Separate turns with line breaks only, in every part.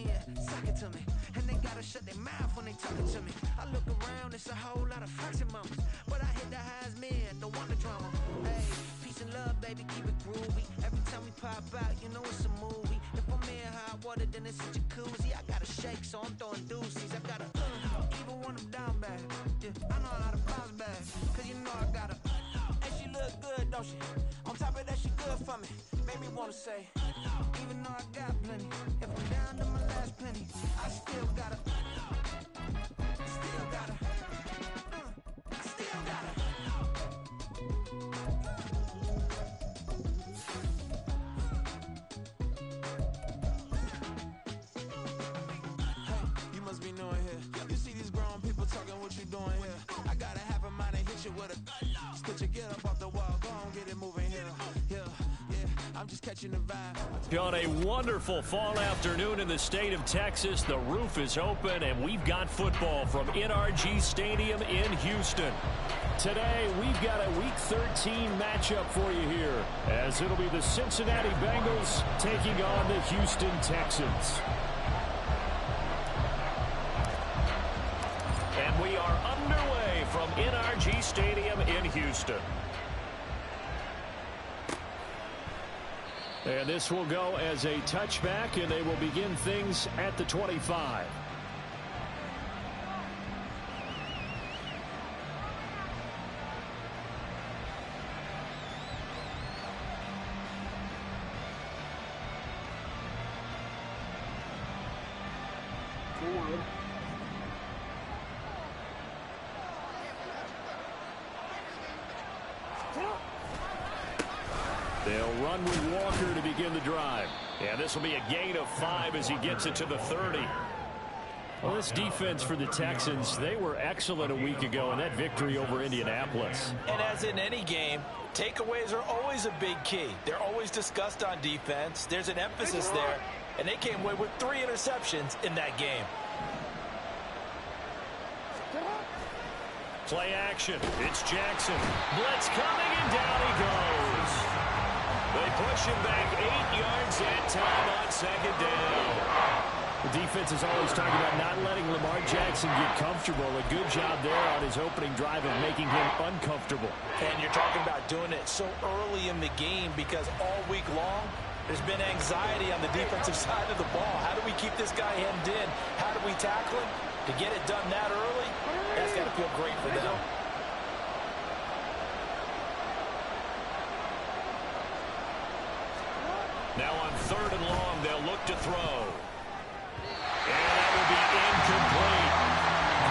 skin, suck it to me. And they gotta shut their mouth when they talking to me. I look around, it's a whole lot of fraction mamas, but I hit the highs, man, don't want the drama. Hey, peace and love, baby, keep it groovy. Every time we pop out, you know it's a movie. If I'm in hot water, then it's a jacuzzi. I gotta shake, so I'm throwing deuces. I gotta even when I'm down bad. Yeah, I know how to bounce back, cause you know I gotta. And she look good, don't she? On top of that, she good for me. Made me wanna say, even though I got plenty, if I'm down to my last penny, I still gotta. Still gotta. Still gotta. You must be knowing here. You see these grown people talking, what you doing here? I gotta have a mind and hit you with a stitch you, get up off the wall, go on, get it moving here. Yeah, I'm just catching the vibe.
On a wonderful fall afternoon in the state of Texas, the roof is open and we've got football from NRG Stadium in Houston. Today, we've got a Week 13 matchup for you here, as it'll be the Cincinnati Bengals taking on the Houston Texans. And we are underway from NRG Stadium in Houston. And this will go as a touchback, and they will begin things at the 25. They'll run with Walker to begin the drive. And this will be a gain of 5 as he gets it to the 30. Well, this defense for the Texans, they were excellent a week ago in that victory over Indianapolis.
And as in any game, takeaways are always a big key. They're always discussed on defense. There's an emphasis there, and they came away with 3 interceptions in that game.
Play action. It's Jackson. Blitz coming, and down he goes. They push him back 8 yards that time on second down. The defense is always talking about not letting Lamar Jackson get comfortable. A good job there on his opening drive of making him uncomfortable.
And you're talking about doing it so early in the game because all week long there's been anxiety on the defensive side of the ball. How do we keep this guy hemmed in? How do we tackle him? To get it done that early, that's got to feel great for them.
Now on 3rd and long, they'll look to throw. And that will be incomplete.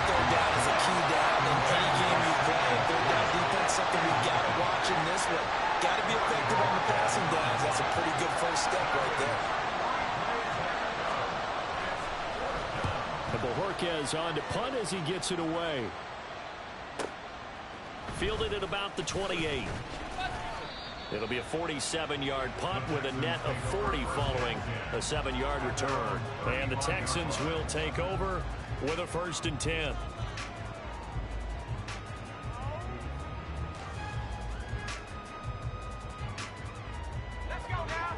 Third down is a key down in any game you play. Third down defense, something we've got to watch in this one. Got to be effective on the passing downs. That's a pretty good first step right there.
Bojorquez on to punt as he gets it away. Fielded at about the 28. It'll be a 47-yard punt with a net of 40 following a 7-yard return. And the Texans will take over with a 1st and 10.
Let's go now.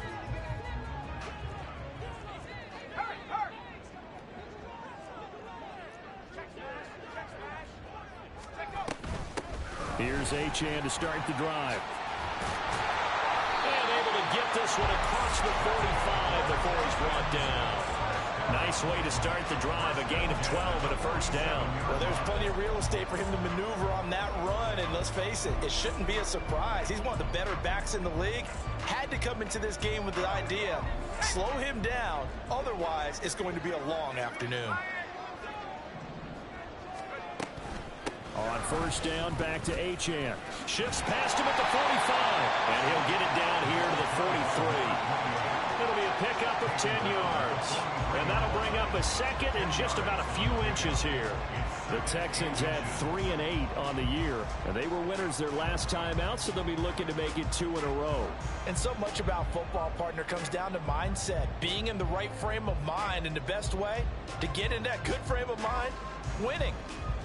Hurry, hurry.
Here's Achane to start the drive. And able to get this one across the 45 before he's brought down. Nice way to start the drive, a gain of 12 and a 1st down.
Well, there's plenty of real estate for him to maneuver on that run, and let's face it, it shouldn't be a surprise. He's one of the better backs in the league. Had to come into this game with the idea, slow him down, otherwise it's going to be a long afternoon.
On 1st down, back to Achane. Shifts past him at the 45, and he'll get it down here to the 43. It'll be a pickup of 10 yards, and that'll bring up a 2nd and just about a few inches here. The Texans had 3 and 8 on the year, and they were winners their last time out, so they'll be looking to make it 2 in a row.
And so much about football, partner, comes down to mindset, being in the right frame of mind, and the best way to get in that good frame of mind, winning.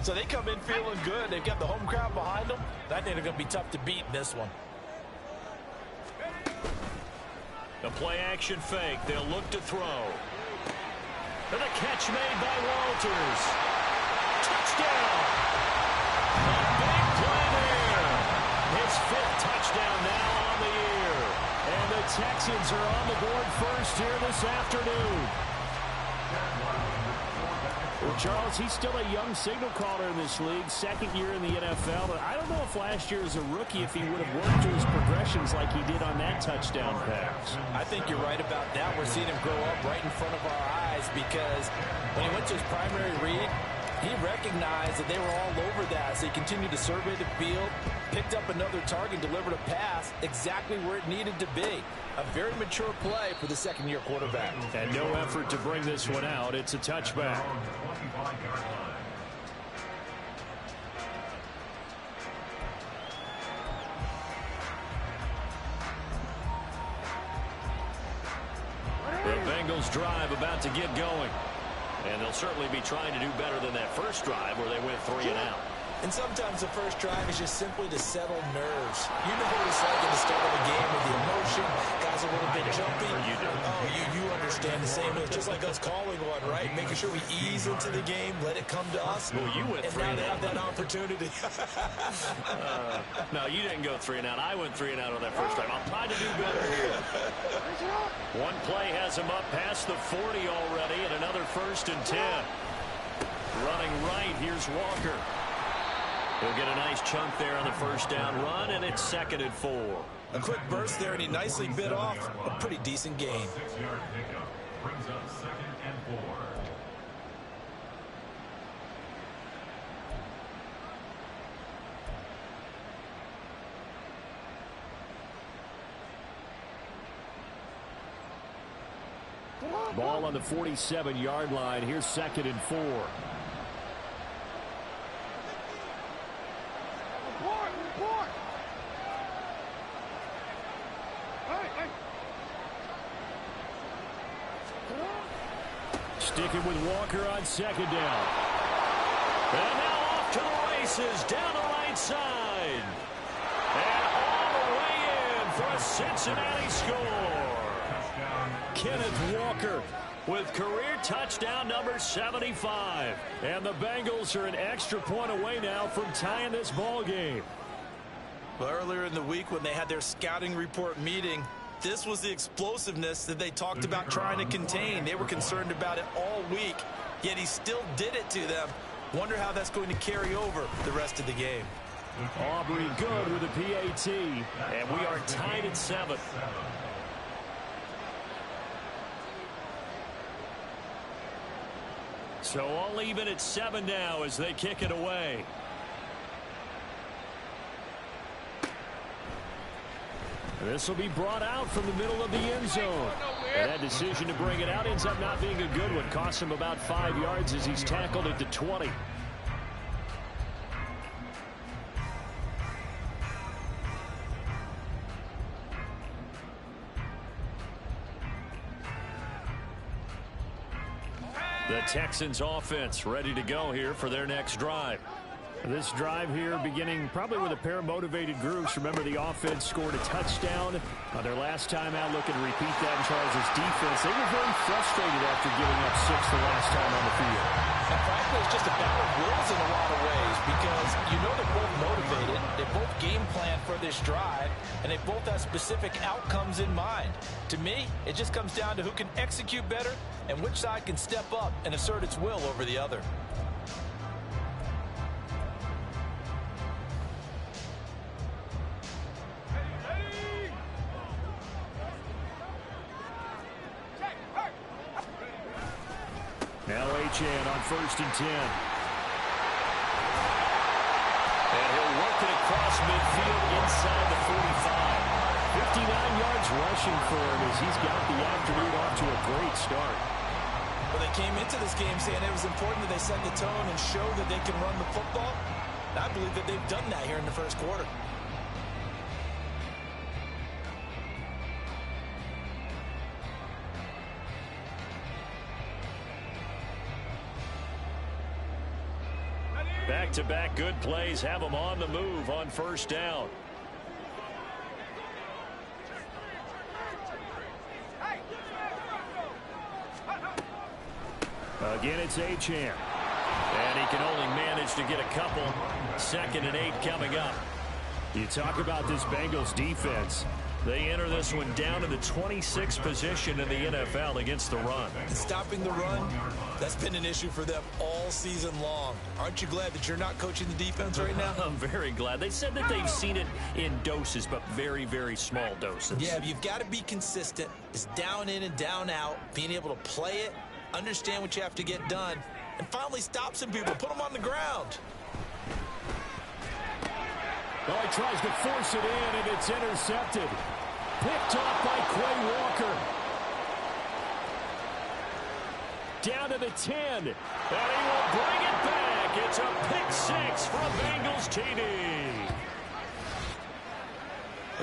So they come in feeling good. They've got the home crowd behind them. I think they're going to be tough to beat in this one.
The play-action fake. They'll look to throw. catch made by Walters. Touchdown! A big play there. His 5th touchdown now on the year. And the Texans are on the board first here this afternoon. Well, Charles, he's still a young signal caller in this league, 2nd year in the NFL. But I don't know if last year as a rookie, if he would have worked through his progressions like he did on that touchdown pass.
I think you're right about that. We're seeing him grow up right in front of our eyes because when he went to his primary read, he recognized that they were all over that. So he continued to survey the field, picked up another target, delivered a pass exactly where it needed to be. A very mature play for the 2nd-year quarterback.
And no effort to bring this one out. It's a touchback. The Bengals drive about to get going. And they'll certainly be trying to do better than that first drive where they went 3 and out.
And sometimes the first drive is just simply to settle nerves. You know what it's like at the start of a game with the emotion. Guys are a little bit jumpy.
You do.
Oh, you understand the same way. Just like us calling one, right? Making sure we ease into the game, let it come to us.
Well, you went 3 and out.
And now they have that opportunity.
No, you didn't go 3 and out. I went 3 and out on that first drive. I'll try to do better here. One play has him up past the 40 already, and another 1st and 10. Running right, here's Walker. He'll get a nice chunk there on the first down run, and it's 2nd and 4.
A quick burst there, and he nicely bit off a pretty decent gain.
6-yard pickup brings up 2nd and 4.
Ball on the 47-yard line. Here's 2nd and 4.
Report! Hey!
Sticking with Walker on 2nd down. And now off to the races down the right side. And all the way in for a Cincinnati score. Kenneth Walker with career touchdown number 75. And the Bengals are an extra point away now from tying this ball game.
Well, earlier in the week when they had their scouting report meeting, this was the explosiveness that they talked about trying to contain. They were concerned about it all week, yet he still did it to them. Wonder how that's going to carry over the rest of the game.
Aubrey good with a PAT, and we are tied at 7. So all even at 7 now as they kick it away. This will be brought out from the middle of the end zone. And that decision to bring it out ends up not being a good one. Costs him about 5 yards as he's tackled at the 20. The Texans offense ready to go here for their next drive. This drive here beginning probably with a pair of motivated groups. Remember, the offense scored a touchdown on their last time out. Looking to repeat that in Charles' defense. They were very frustrated after giving up 6 the last time on the field.
And frankly, it's just a battle of wills in a lot of ways because you know they're both motivated. They both game plan for this drive, and they both have specific outcomes in mind. To me, it just comes down to who can execute better and which side can step up and assert its will over the other.
Now Achane on 1st and 10. And he'll work it across midfield inside the 45. 59 yards rushing for him as he's got the afternoon off to a great start.
Well, they came into this game saying it was important that they set the tone and show that they can run the football. And I believe that they've done that here in the first quarter.
Back-to-back good plays have them on the move on 1st down. Again, it's Achane. And he can only manage to get a couple. 2nd and 8 coming up. You talk about this Bengals defense. They enter this one down in the 26th position in the NFL against the run.
Stopping the run, that's been an issue for them all season long. Aren't you glad that you're not coaching the defense right now?
I'm very glad. They said that they've seen it in doses, but very, very small doses.
Yeah, you've got to be consistent. It's down in and down out, being able to play it, understand what you have to get done, and finally stop some people, put them on the ground.
Oh, he tries to force it in, and it's intercepted. Picked off by Quay Walker. Down to the 10. And he will bring it back. It's a pick 6 for a Bengals TD.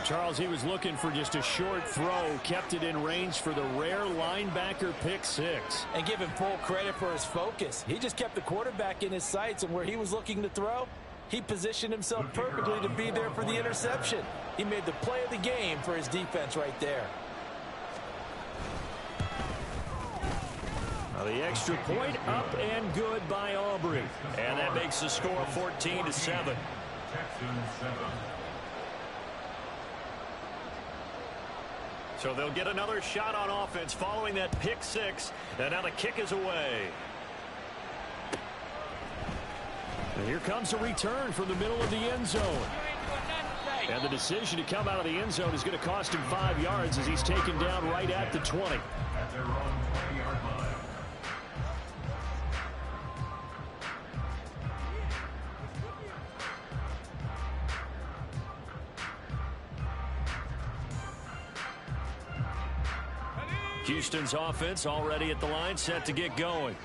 Charles, he was looking for just a short throw. Kept it in range for the rare linebacker pick 6.
And give him full credit for his focus. He just kept the quarterback in his sights, and where he was looking to throw, he positioned himself perfectly to be there for the interception. He made the play of the game for his defense right there.
Now the extra point up and good by Aubrey. And that makes the score 14-7.
Texans 7.
So they'll get another shot on offense following that pick 6. And now the kick is away. And here comes a return from the middle of the end zone. And the decision to come out of the end zone is going to cost him 5 yards as he's taken down right at the 20.
At their own 20-yard line.
Houston's offense already at the line, set to get going.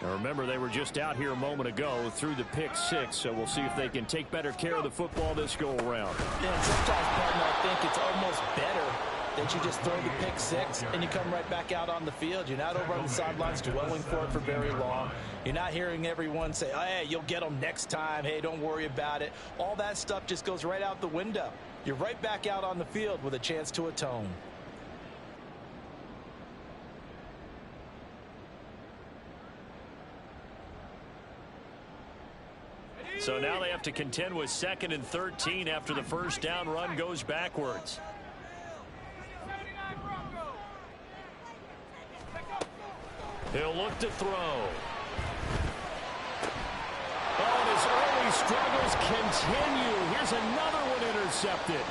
Now remember, they were just out here a moment ago through the pick 6, so we'll see if they can take better care of the football this go around.
Yeah, and sometimes, partner, I think it's almost better that you just throw the pick 6 and you come right back out on the field. You're not over on the sidelines dwelling for it for very long. You're not hearing everyone say, oh, hey, you'll get them next time. Hey, don't worry about it. All that stuff just goes right out the window. You're right back out on the field with a chance to atone.
So now they have to contend with 2nd and 13 after the first down run goes backwards. He'll look to throw. Oh, and his early struggles continue. Here's another one intercepted.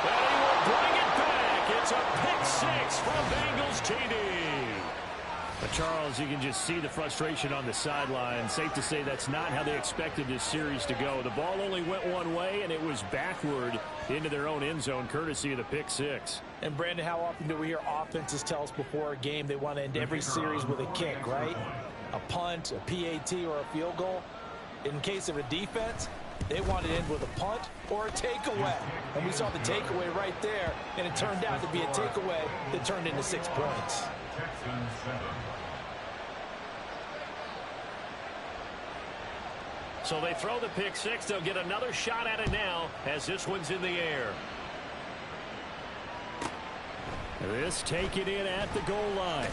And he will bring it back. It's a pick 6 from Bengals TD. Charles, you can just see the frustration on the sideline. Safe to say that's not how they expected this series to go. The ball only went one way, and it was backward into their own end zone, courtesy of the pick 6.
And, Brandon, how often do we hear offenses tell us before a game they want to end every series with a kick, right? A punt, a PAT, or a field goal. In case of a defense, they want to end with a punt or a takeaway. And we saw the takeaway right there, and it turned out to be a takeaway that turned into 6 points.
Texans 7.
So they throw the pick 6. They'll get another shot at it now as this one's in the air. This taken in at the goal line.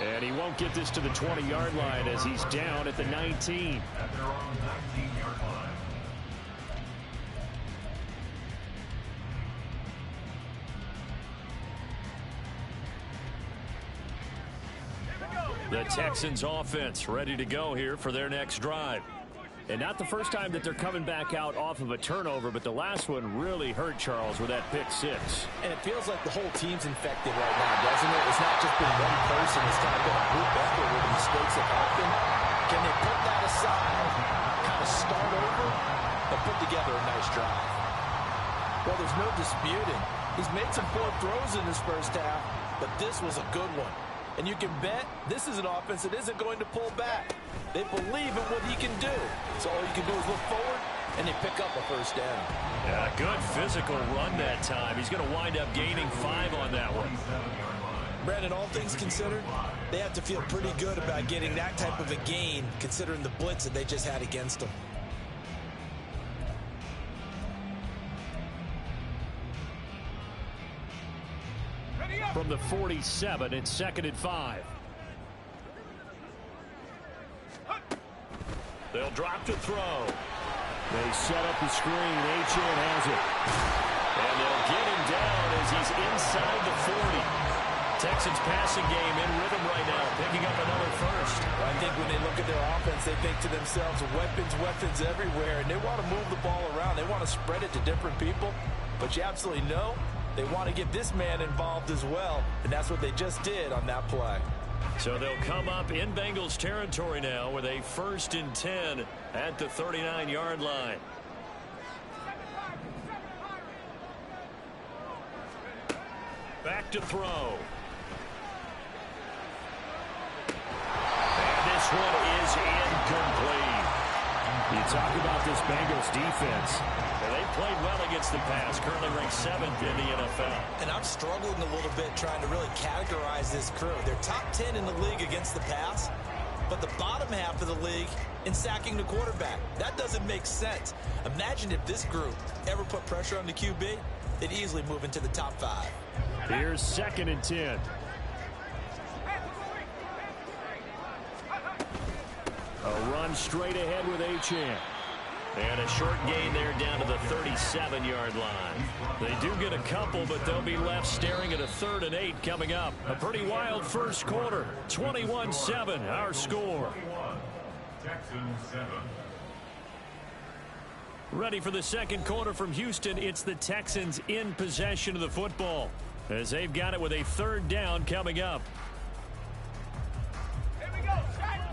And he won't get this to the 20-yard line as he's down at the 19.
At their own 19-yard line.
The Texans offense ready to go here for their next drive. And not the first time that they're coming back out off of a turnover, but the last one really hurt Charles with that pick 6.
And it feels like the whole team's infected right now, doesn't it? It's not just been one person. It's kind of been a group effort where the mistakes have happened. Can they put that aside, kind of start over, and put together a nice drive? Well, there's no disputing. He's made some poor throws in his first half, but this was a good one. And you can bet this is an offense that isn't going to pull back. They believe in what he can do. So all you can do is look forward, and they pick up a first down.
Yeah, good physical run that time. He's going to wind up gaining 5 on that one.
Brandon, all things considered, they have to feel pretty good about getting that type of a gain, considering the blitz that they just had against them.
From the 47, it's 2nd and 5. They'll drop to throw.
They set up the screen. Achane has it.
And they'll get him down as he's inside the 40. Texans passing game in rhythm right now, picking up another first.
I think when they look at their offense, they think to themselves, weapons everywhere, and they want to move the ball around. They want to spread it to different people, but you absolutely know they want to get this man involved as well, and that's what they just did on that play.
So they'll come up in Bengals territory now with a 1st and 10 at the 39-yard line. Back to throw. And this one is incomplete.
You talk about this Bengals defense.
And they played well against the pass, currently ranked 7th in the NFL.
And I'm struggling a little bit trying to really categorize this crew. They're top 10 in the league against the pass, but the bottom half of the league in sacking the quarterback. That doesn't make sense. Imagine if this group ever put pressure on the QB, they'd easily move into the top 5.
Here's 2nd and 10. A run straight ahead with Achane.
And a short gain there down to the 37-yard line. They do get a couple, but they'll be left staring at a 3rd and 8 coming up. A pretty wild first quarter. 21-7, our score.
Texans 7.
Ready for the second quarter from Houston. It's the Texans in possession of the football, as they've got it with a 3rd down coming up.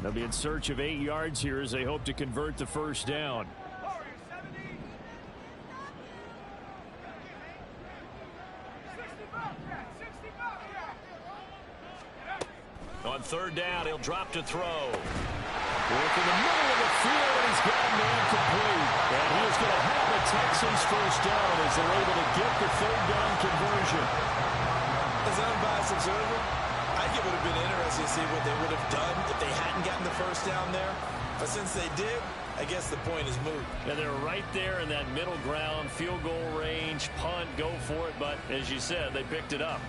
They'll be in search of 8 yards here as they hope to convert the 1st down.
On 3rd down, he'll drop to throw.
Work in the middle of the field, and he's got a man complete. And he is going to have the Texans 1st down as they're able to get the 3rd down conversion.
As an unbiased observer, I think it would have been interesting to see what they would have done if they hadn't gotten the 1st down there. But since they did, I guess the point is moot.
And they're right there in that middle ground, field goal range, punt, go for it. But as you said, they picked it up.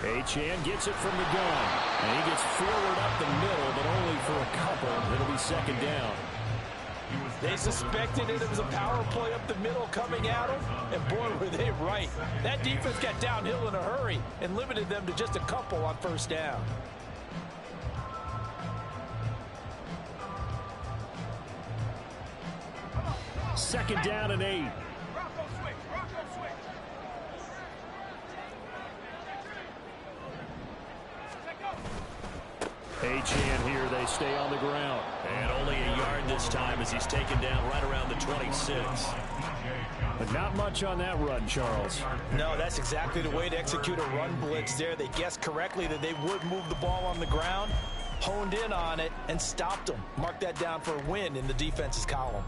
Achane gets it from the gun. And he gets forward up the middle, but only for a couple. It'll be 2nd down.
They suspected it was a power play up the middle coming at them, and boy, were they right. That defense got downhill in a hurry and limited them to just a couple on 1st down.
Second down and 8. Achane here, they stay on the ground.
And only a yard this time as he's taken down right around the 26.
But not much on that run, Charles.
No, that's exactly the way to execute a run blitz there. They guessed correctly that they would move the ball on the ground, honed in on it, and stopped them. Mark that down for a win in the defense's column.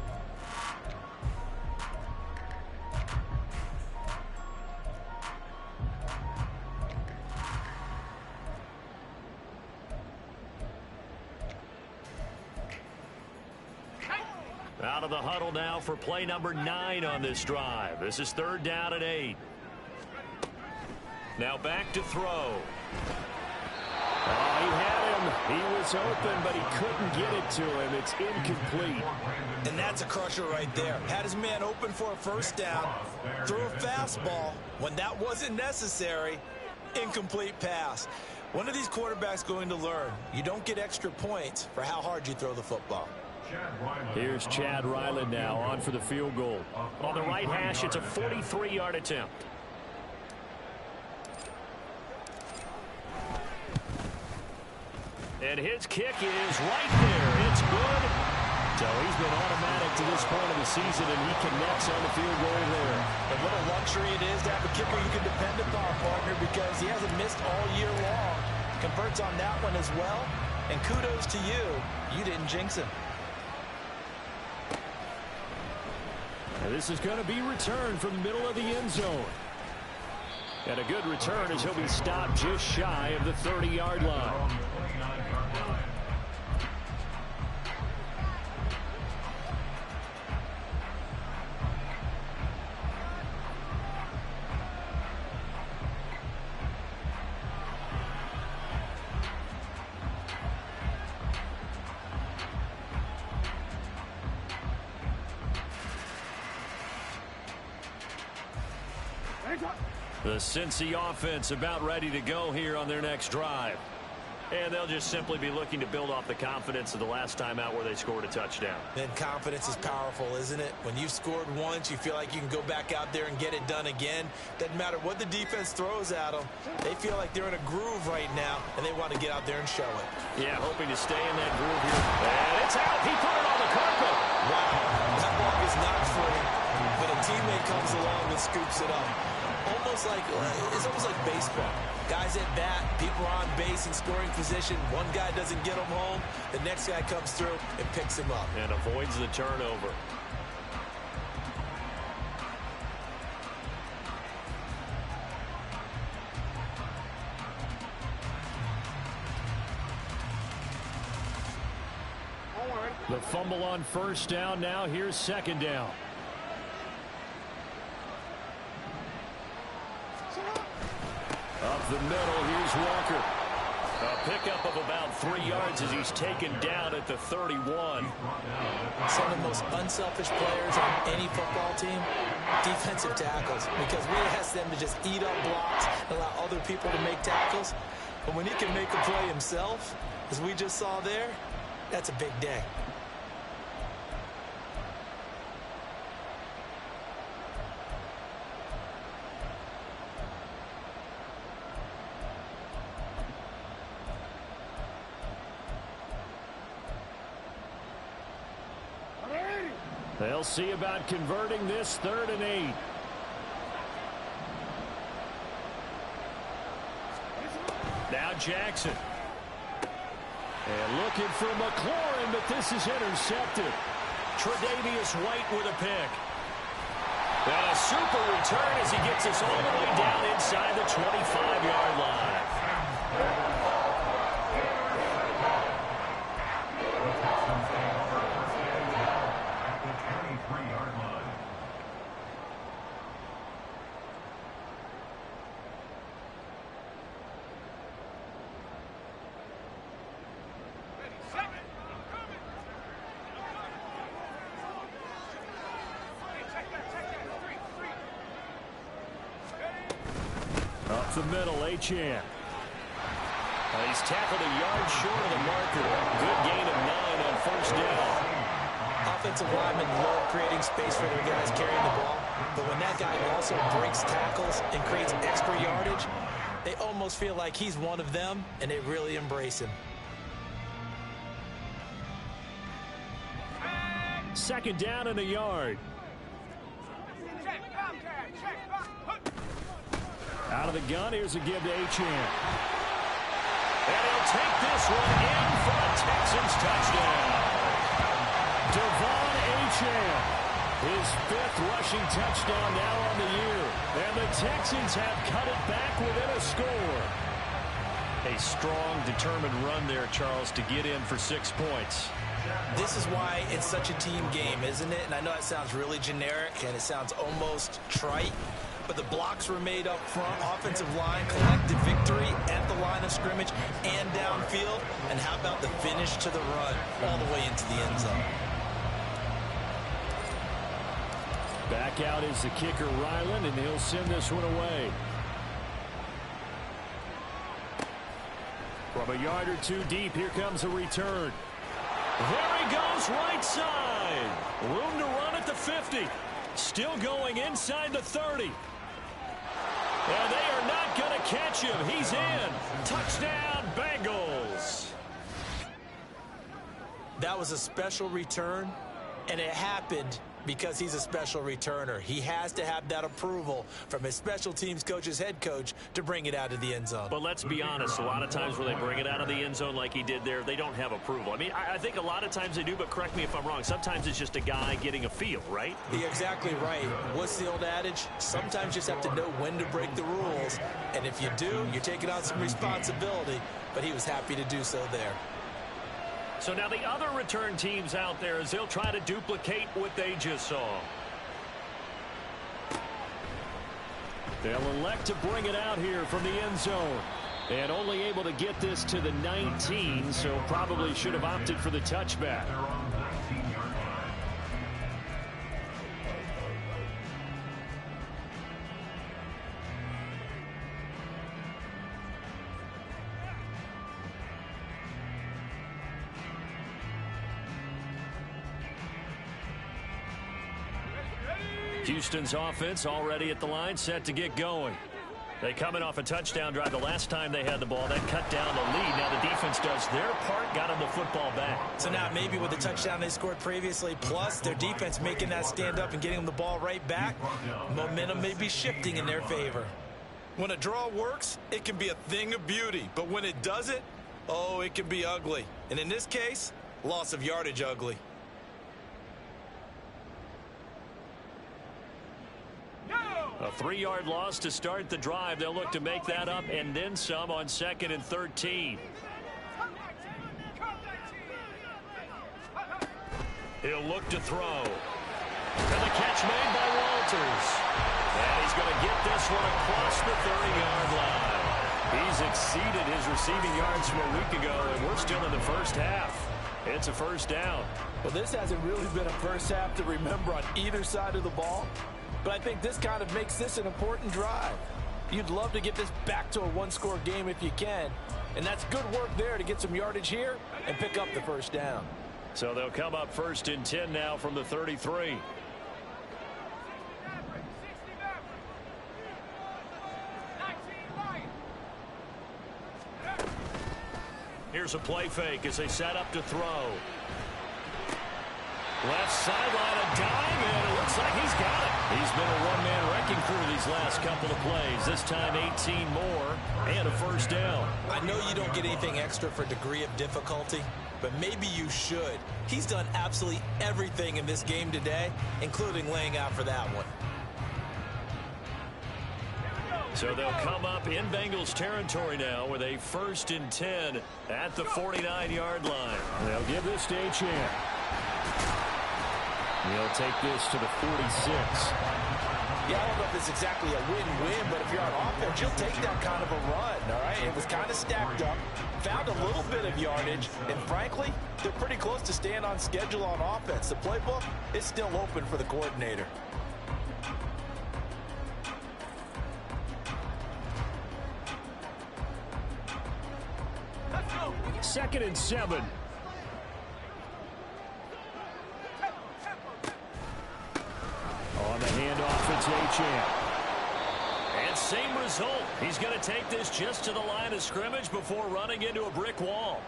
Out of the huddle now for play number 9 on this drive. This is 3rd down and 8. Now back to throw.
Oh, he had him. He was open, but he couldn't get it to him. It's incomplete.
And that's a crusher right there. Had his man open for a 1st down, threw a fastball when that wasn't necessary. Incomplete pass. One of these quarterbacks going to learn, you don't get extra points for how hard you throw the football.
Here's Chad Ryland now on for the field goal.
On the right hash, it's a 43-yard attempt. And his kick is right there. It's good.
So he's been automatic to this point of the season, and he connects on the field goal there.
And what a luxury it is to have a kicker you can depend upon, partner, because he hasn't missed all year long. Converts on that one as well. And kudos to you. You didn't jinx him.
And this is going to be returned from the middle of the end zone. And a good return as he'll be stopped just shy of the 30-yard line.
The Cincy offense about ready to go here on their next drive. And they'll just simply be looking to build off the confidence of the last time out where they scored a touchdown.
And confidence is powerful, isn't it? When you've scored once, you feel like you can go back out there and get it done again. Doesn't matter what the defense throws at them. They feel like they're in a groove right now, and they want to get out there and show it.
Yeah, hoping to stay in that groove here. And it's out. He put it on the carpet.
Wow, that ball is not free, but a teammate comes along and scoops it up. It's almost like baseball. Guys at bat, people are on base in scoring position. One guy doesn't get him home. The next guy comes through and picks him up.
And avoids the turnover.
The fumble on first down. Now here's second down. Up the middle, here's Walker.
A pickup of about 3 yards as he's taken down at the 31.
Some of the most unselfish players on any football team, defensive tackles, because we ask them to just eat up blocks and allow other people to make tackles. But when he can make a play himself, as we just saw there, that's a big day.
They'll see about converting this 3rd and 8. Now Jackson. And looking for McLaurin, but this is intercepted.
Tre'Davious White with a pick. And a super return as he gets us all the way down inside the 25-yard line.
Up the middle, Achane.
He's tackled a yard short of the marker. Good gain of 9 on first down.
Offensive linemen love creating space for their guys carrying the ball, but when that guy also breaks tackles and creates extra yardage, they almost feel like he's one of them, and they really embrace him.
Second down and a yard. Out of the gun, here's a give to Achane.
And he'll take this one in for a Texans touchdown.
Devon Achane, his 5th rushing touchdown now on the year. And the Texans have cut it back within a score.
A strong, determined run there, Charles, to get in for 6 points.
This is why it's such a team game, isn't it? And I know it sounds really generic and it sounds almost trite, but the blocks were made up front. Offensive line collected victory at the line of scrimmage and downfield. And how about the finish to the run all the way into the end zone?
Back out is the kicker, Ryland, and he'll send this one away. From a yard or 2 deep, here comes a return.
There he goes, right side. Room to run at the 50. Still going inside the 30. And they are not going to catch him. He's in. Touchdown, Bengals.
That was a special return, and it happened because he's a special returner. He has to have that approval from his special teams coach's head coach to bring it out of the end zone.
But let's be honest, a lot of times when they bring it out of the end zone like he did there, they don't have approval. I mean, I think a lot of times they do, but correct me if I'm wrong. Sometimes it's just a guy getting a feel, right?
You're exactly right. What's the old adage? Sometimes you just have to know when to break the rules. And if you do, you're taking on some responsibility. But he was happy to do so there.
So now the other return teams out there as they'll try to duplicate what they just saw.
They'll elect to bring it out here from the end zone. And only able to get this to the 19, so probably should have opted for the touchback. Houston's offense already at the line, set to get going. They coming off a touchdown drive the last time they had the ball. That cut down the lead. Now the defense does their part, got them the football back.
So now maybe with the touchdown they scored previously, plus their defense making that stand up and getting them the ball right back, momentum may be shifting in their favor. When a draw works, it can be a thing of beauty. But when it doesn't, oh, it can be ugly. And in this case, loss of yardage ugly.
A 3-yard loss to start the drive. They'll look to make that up and then some on 2nd and 13. He'll look to throw. And the catch made by Walters. And he's going to get this one across the 30-yard line. He's exceeded his receiving yards from a week ago, and we're still in the first half. It's a first down.
Well, this hasn't really been a first half to remember on either side of the ball. But I think this kind of makes this an important drive. You'd love to get this back to a one-score game if you can. And that's good work there to get some yardage here and pick up the first down.
So they'll come up 1st and 10 now from the 33. Here's a play fake as they set up to throw. Left sideline, a dime, and it looks like he's got it. He's been a one-man wrecking crew these last couple of plays. This time 18 more and a first down.
I know you don't get anything extra for degree of difficulty, but maybe you should. He's done absolutely everything in this game today, including laying out for that one.
So they'll come up in Bengals territory now with a 1st and 10 at the 49-yard line. They'll give this to Achane. He'll take this to the 46.
Yeah, I don't know if it's exactly a win-win, but if you're on offense, you'll take that kind of a run, all right? It was kind of stacked up, found a little bit of yardage, and frankly, they're pretty close to staying on schedule on offense. The playbook is still open for the coordinator.
Let's go.
2nd and 7. On the handoff, it's Achane. And same result. He's going to take this just to the line of scrimmage before running into a brick wall.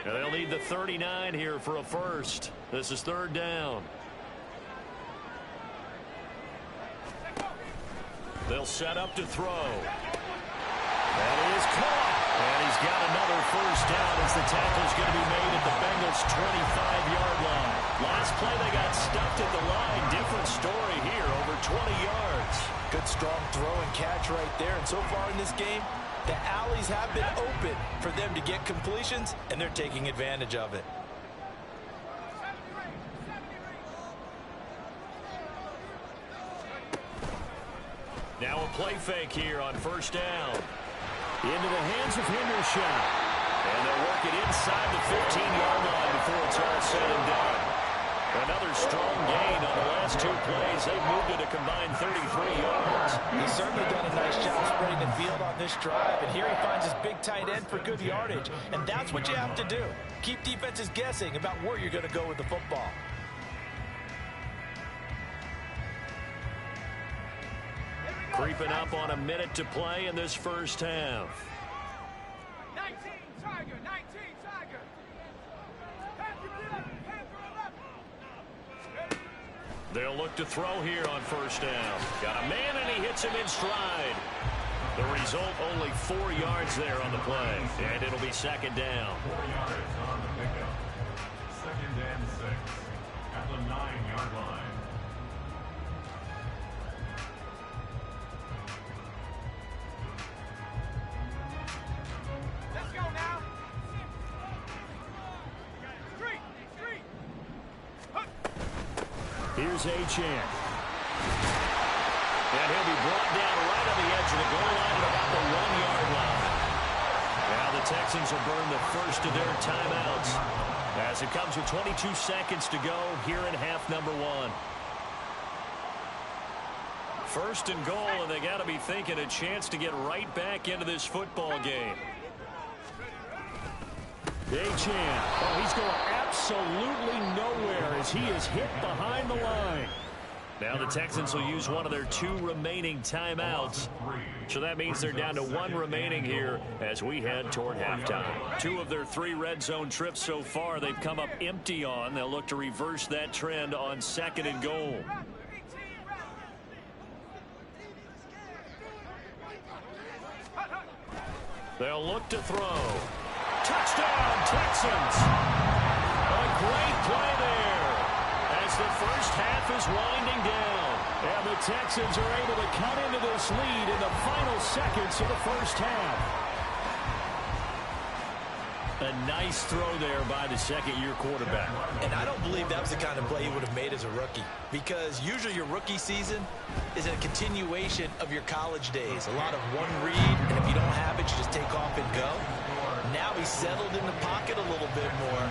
And they'll need the 39 here for a first. This is 3rd down. They'll set up to throw. That is caught. And he's got another first down as the tackle's going to be made at the Bengals' 25-yard line. Last play they got stuffed at the line. Different story here, over 20 yards.
Good strong throw and catch right there. And so far in this game, the alleys have been open for them to get completions, and they're taking advantage of it.
Now a play fake here on 1st down. Into the hands of Hendershot. And they'll work it inside the 15-yard line before it's all said and done. Another strong gain on the last 2 plays. They've moved it a combined 33 yards.
He's certainly done a nice job spreading the field on this drive. And here he finds his big tight end for good yardage. And that's what you have to do. Keep defenses guessing about where you're going to go with the football.
Creeping up on a minute to play in this first half.
19 Tiger, 19 Tiger.
They'll look to throw here on 1st down. Got a man and he hits him in stride. The result, only 4 yards there on the play. And it'll be 2nd down.
4 yards on the pickup. 2nd and 6 at the 9-yard line.
Let's go now. Street.
Here's Achane. And he'll be brought down right on the edge of the goal line at about the 1-yard line. Now the Texans will burn the first of their timeouts as it comes with 22 seconds to go here in half number 1. First and goal, and they got to be thinking a chance to get right back into this football game.
Achane. Oh, he's going absolutely nowhere as he is hit behind the line.
Now the Texans will use one of their 2 remaining timeouts. So that means they're down to 1 remaining here as we head toward halftime. 2 of their 3 red zone trips so far they've come up empty on. They'll look to reverse that trend on 2nd and goal. They'll look to throw. Touchdown, Texans! A great play there as the first half is winding down.
And the Texans are able to cut into this lead in the final seconds of the first half.
A nice throw there by the second-year quarterback.
And I don't believe that was the kind of play he would have made as a rookie, because usually your rookie season is a continuation of your college days. A lot of one read, and if you don't have it, you just take off and go. Now he's settled in the pocket a little bit more,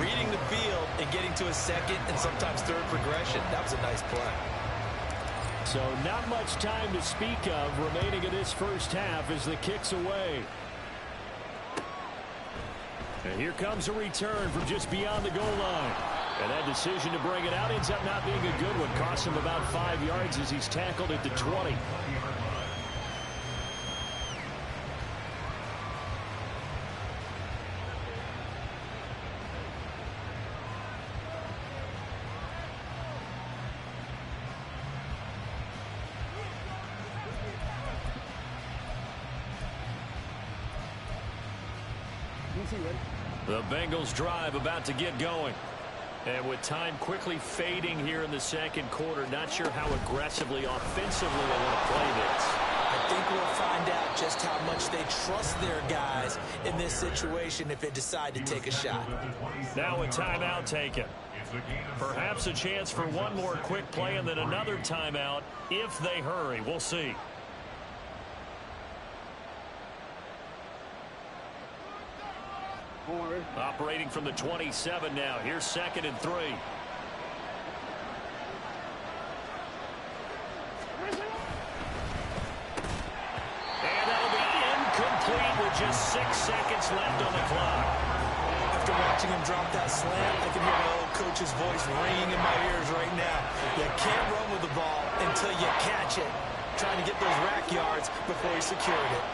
reading the field and getting to a second and sometimes third progression. That was a nice play.
So not much time to speak of remaining in this first half as the kick's away. And here comes a return from just beyond the goal line. And that decision to bring it out ends up not being a good one. Costs him about 5 yards as he's tackled at the 20. The Bengals drive about to get going. And with time quickly fading here in the second quarter, not sure how aggressively, offensively they want to play this.
I think we'll find out just how much they trust their guys in this situation if they decide to take a shot.
Now a timeout taken. Perhaps a chance for one more quick play and then another timeout if they hurry. We'll see. Operating from the 27 now. Here's 2nd and 3. And that'll be incomplete with just 6 seconds left on the clock.
After watching him drop that slant, I can hear my old coach's voice ringing in my ears right now. You can't run with the ball until you catch it. Trying to get those rack yards before he secured it.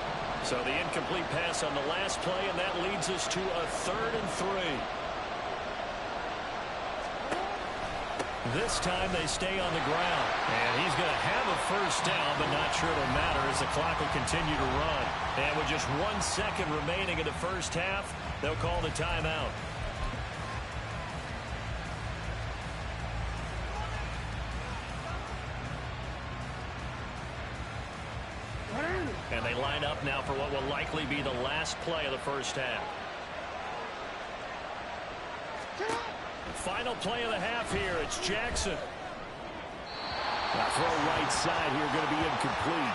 So the incomplete pass on the last play, and that leads us to a 3rd and 3. This time they stay on the ground. And he's going to have a first down, but not sure it'll matter as the clock will continue to run. And with just 1 second remaining in the first half, they'll call the timeout. And they line up now for what will likely be the last play of the first half. Final play of the half here. It's Jackson.
That throw right side here going to be incomplete.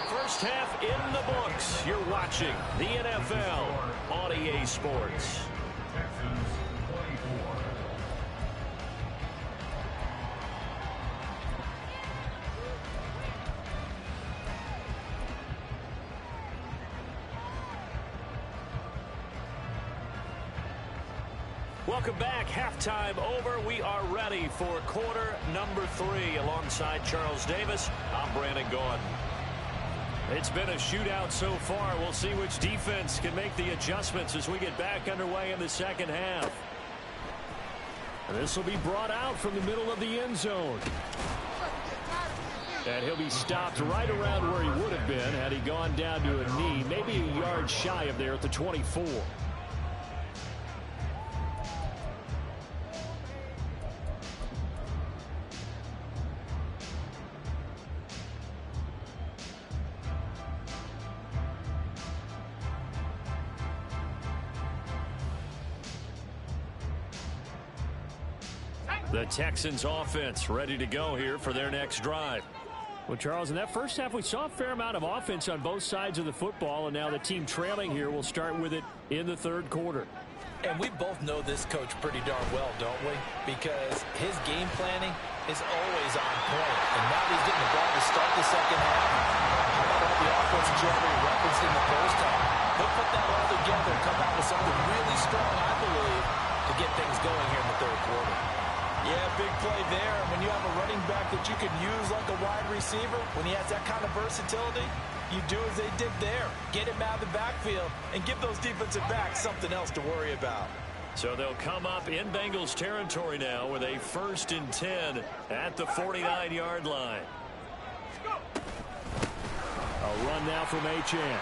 First half in the books. You're watching the NFL on EA Sports.
Texans 24.
Welcome back. Halftime over. We are ready for quarter number 3. Alongside Charles Davis, I'm Brandon Gaudin. It's been a shootout so far. We'll see which defense can make the adjustments as we get back underway in the second half.
And this will be brought out from the middle of the end zone. And he'll be stopped right around where he would have been had he gone down to a knee, maybe a yard shy of there at the 24.
The Texans offense ready to go here for their next drive.
Well, Charles, in that first half, we saw a fair amount of offense on both sides of the football, and now the team trailing here will start with it in the third quarter.
And we both know this coach pretty darn well, don't we? Because his game planning is always on point. And now he's getting the ball to start the second half. How about all the offense that you already referenced in the first half? He'll put that all together and come out with something really strong, I believe, to get things going here in the third quarter. Yeah, big play there. And when you have a running back that you can use like a wide receiver, when he has that kind of versatility, you do as they did there. Get him out of the backfield and give those defensive backs something else to worry about.
So they'll come up in Bengals territory now with a 1st and 10 at the 49-yard line. A run now from Achane.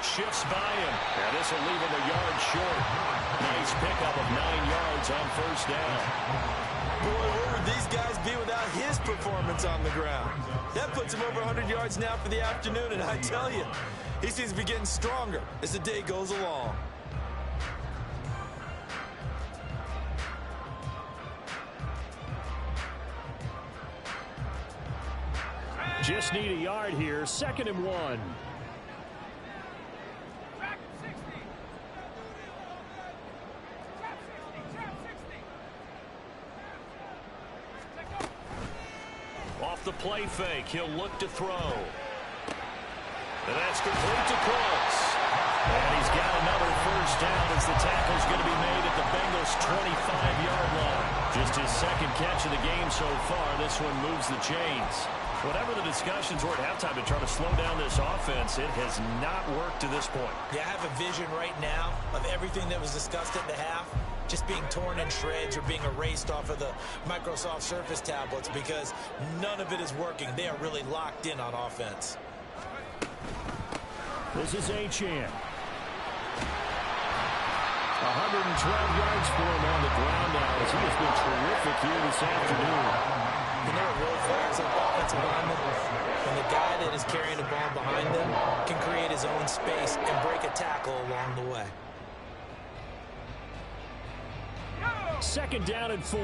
Shifts by him. And this will leave him a yard short. Nice pickup of 9 yards on 1st down.
Boy, where would these guys be without his performance on the ground? That puts him over 100 yards now for the afternoon, and I tell you, he seems to be getting stronger as the day goes along.
Just need a yard here. 2nd and 1.
Off the play fake, he'll look to throw. And that's complete to Cooks. And he's got another 1st down as the tackle's going to be made at the Bengals' 25-yard line. Just his 2nd catch of the game so far. This one moves the chains. Whatever the discussions were at halftime to try to slow down this offense, it has not worked to this point.
Yeah, I have a vision right now of everything that was discussed at the half just being torn in shreds or being erased off of the Microsoft Surface tablets because none of it is working. They are really locked in on offense.
This is Achane. 112 yards for him on the ground now as he has been terrific here this afternoon.
You know what really fires up offensive linemen? When the guy that is carrying the ball behind them can create his own space and break a tackle along the way.
2nd down and 4.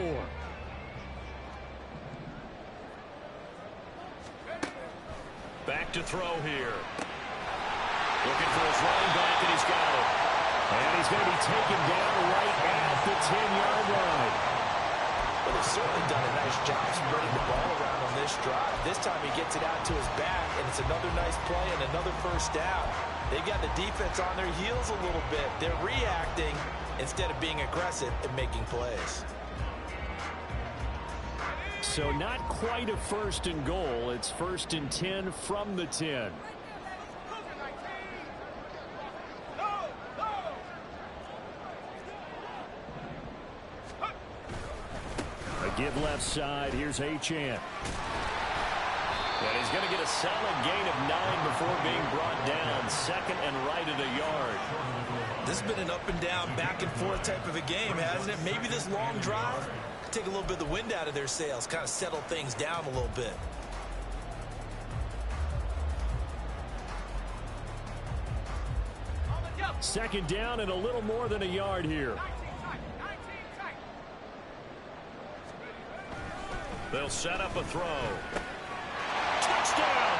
Back to throw here. Looking for his running back, and he's got it.
And he's going to be taken down right at the 10-yard line.
Well, they've certainly done a nice job spreading the ball around on this drive. This time he gets it out to his back, and it's another nice play and another 1st down. They've got the defense on their heels a little bit. They're reacting instead of being aggressive and making plays.
So not quite a 1st and goal. It's 1st and 10 from the 10. A give left side. Here's Achane.
And he's going to get a solid gain of 9 before being brought down. 2nd and right at a yard.
This has been an up and down, back and forth type of a game, hasn't it? Maybe this long drive take a little bit of the wind out of their sails, kind of settle things down a little bit.
Second down and a little more than a yard here.
They'll set up a throw. Touchdown!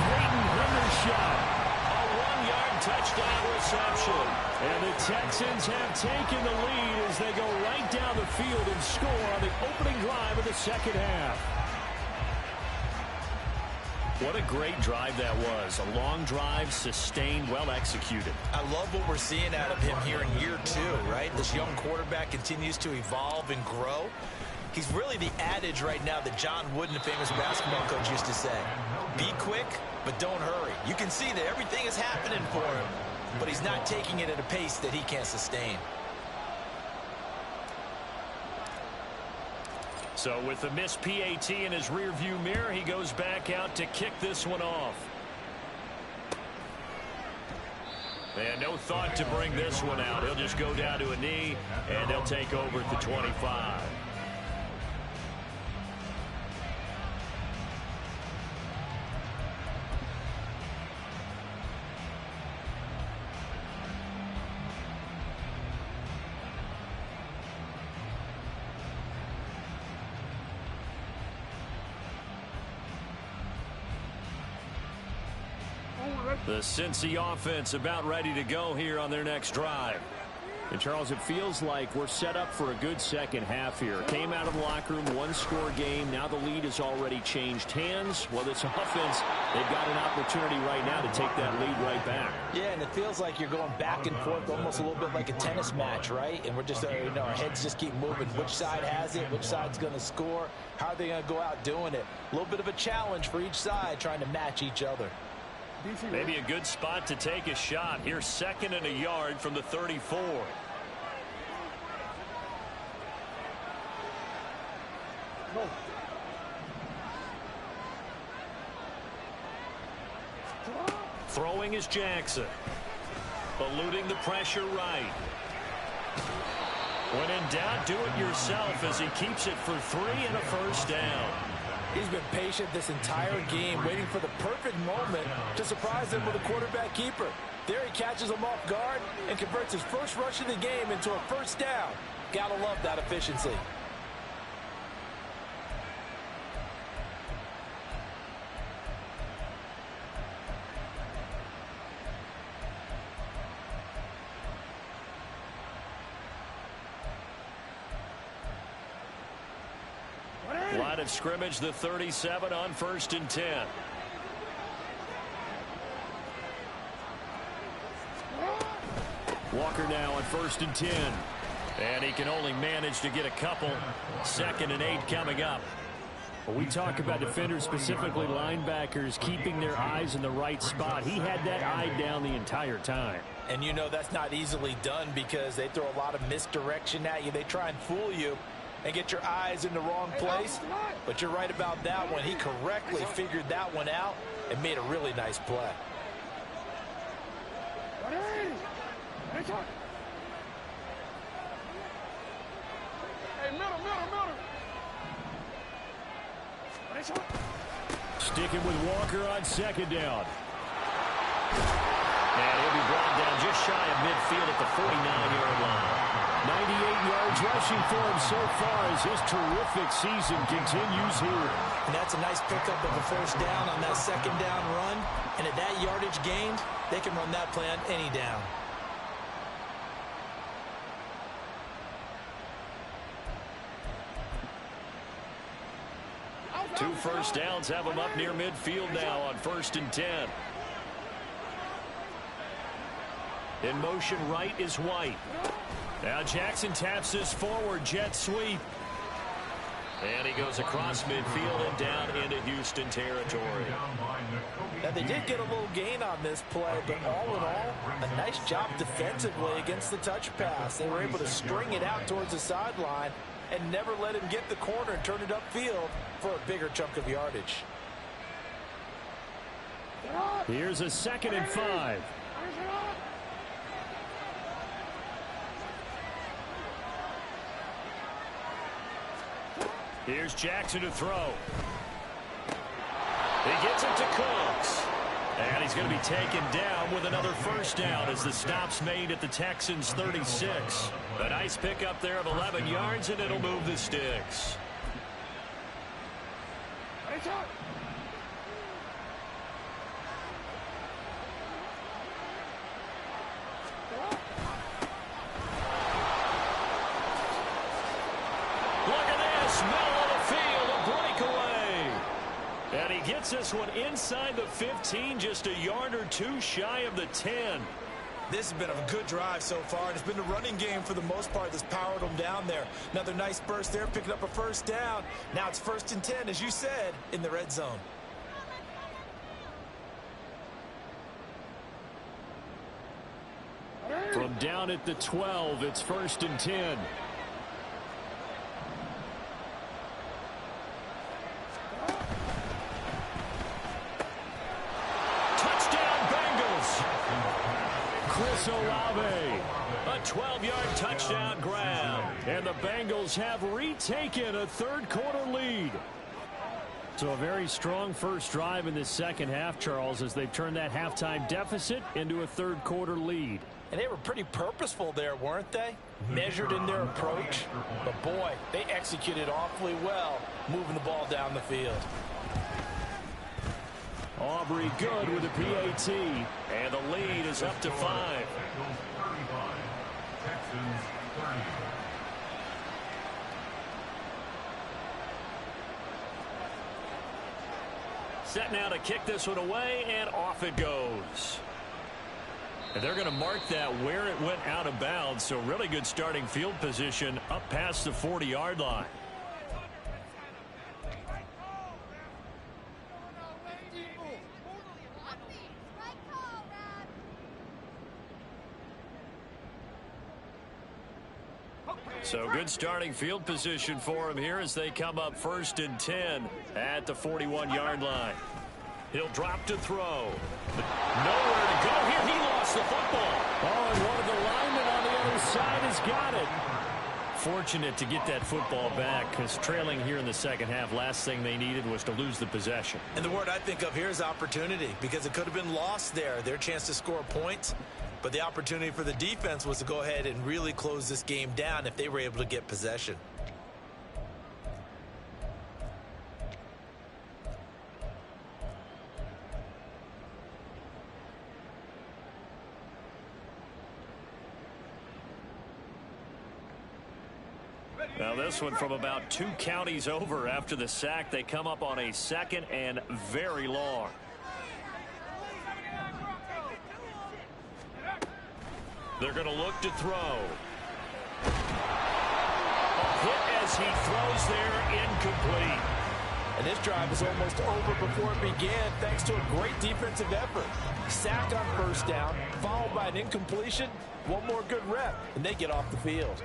Peyton Hendershot.
A 1-yard touchdown reception.
And the Texans have taken the lead as they go right down the field and score on the opening drive of the second half.
What a great drive that was. A long drive, sustained, well executed.
I love what we're seeing out of him here in year 2, right? This young quarterback continues to evolve and grow. He's really the adage right now that John Wooden, the famous basketball coach, used to say. Be quick, but don't hurry. You can see that everything is happening for him, but he's not taking it at a pace that he can't sustain.
So with the missed PAT in his rearview mirror, he goes back out to kick this one off. And no thought to bring this one out. He'll just go down to a knee, and they'll take over at the 25. The Cincy offense about ready to go here on their next drive.
And, Charles, it feels like we're set up for a good second half here. Came out of the locker room, one-score game. Now the lead has already changed hands. Well, this offense, they've got an opportunity right now to take that lead right back.
Yeah, and it feels like you're going back and forth almost a little bit like a tennis match, right? And we're just, our heads just keep moving. Which side has it? Which side's going to score? How are they going to go out doing it? A little bit of a challenge for each side trying to match each other.
Maybe a good spot to take a shot. Here's 2nd and a yard from the 34. Throwing is Jackson. Eluding the pressure right. When in doubt, do it yourself as he keeps it for 3 and a first down.
He's been patient this entire game, waiting for the perfect moment to surprise him with a quarterback keeper. There he catches him off guard and converts his first rush of the game into a first down. Gotta love that efficiency.
Line of scrimmage, the 37 on 1st and 10. Walker now on 1st and 10. And he can only manage to get a couple. 2nd and 8 coming up.
Well, we talk about defenders, specifically linebackers, keeping their eyes in the right spot. He had that eye down the entire time.
And you know that's not easily done because they throw a lot of misdirection at you. They try and fool you and get your eyes in the wrong place. But you're right about that one. He correctly figured that one out and made a really nice play.
Sticking with Walker on 2nd down.
And he'll be brought down just shy of midfield at the 49-yard line.
98 yards rushing for him so far as his terrific season continues here.
And that's a nice pickup of a first down on that 2nd down run. And at that yardage gained, they can run that play on any down.
Two first downs have him up near midfield now on 1st and 10. In motion right is White. Now Jackson taps this forward jet sweep. And he goes across midfield and down into Houston territory.
Now they did get a little gain on this play, but all in all, a nice job defensively against the touch pass. They were able to string it out towards the sideline and never let him get the corner and turn it upfield for a bigger chunk of yardage.
Here's a 2nd and 5.
Here's Jackson to throw. He gets it to Cooks. And he's going to be taken down with another first down as the stop's made at the Texans' 36. A nice pickup there of 11 yards, and it'll move the sticks. Gets this one inside the 15, just a yard or two shy of the 10.
This has been a good drive so far, and it's been the running game for the most part that's powered them down there. Another nice burst there, picking up a first down. Now it's 1st and 10, as you said, in the red zone.
From down at the 12, it's 1st and 10. Olave, a 12-yard touchdown grab, and the Bengals have retaken a third-quarter lead. So a very strong first drive in this second half, Charles, as they've turned that halftime deficit into a third-quarter lead.
And they were pretty purposeful there, weren't they? Measured in their approach. But, boy, they executed awfully well, moving the ball down the field.
Aubrey good with a PAT.
And the lead is up to 5.
Texans 30.
Set now to kick this one away, and off it goes. And they're going to mark that where it went out of bounds, so really good starting field position up past the 40-yard line. So good starting field position for him here as they come up 1st and 10 at the 41-yard line. He'll drop to throw. Nowhere to go here. He lost the football. Oh, and one of the linemen on the other side has got it. Fortunate to get that football back because trailing here in the second half, last thing they needed was to lose the possession.
And the word I think of here is opportunity, because it could have been lost there. Their chance to score points. But the opportunity for the defense was to go ahead and really close this game down if they were able to get possession.
Now this one from about 2 counties over after the sack. They come up on a 2nd and very long. They're going to look to throw. A hit as he throws there, incomplete.
And this drive is almost over before it began thanks to a great defensive effort. Sack on 1st down, followed by an incompletion. One more good rep, and they get off the field.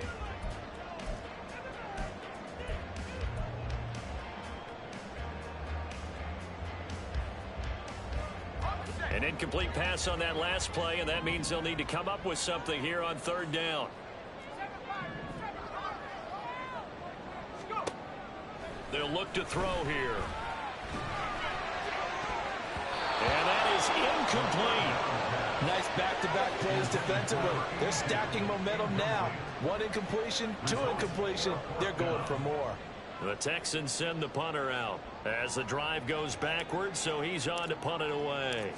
An incomplete pass on that last play, and that means they'll need to come up with something here on 3rd down. They'll look to throw here. And that is incomplete.
Nice back-to-back plays defensively. They're stacking momentum now. 1 incompletion, 2 incompletion. They're going for more.
The Texans send the punter out as the drive goes backwards, so he's on to punt it away.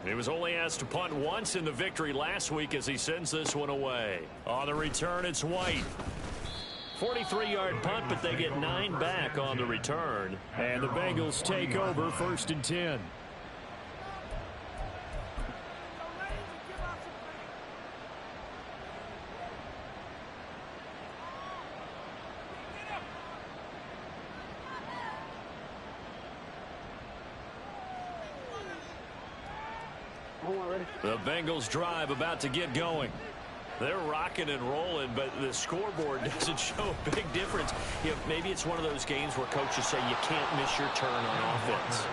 He was only asked to punt once in the victory last week as he sends this one away. On the return, it's White. 43-yard punt, but they get 9 back on the return. And the Bengals take over 1st and 10. The Bengals drive about to get going. They're rocking and rolling, but the scoreboard doesn't show a big difference. You know, maybe it's one of those games where coaches say you can't miss your turn on offense.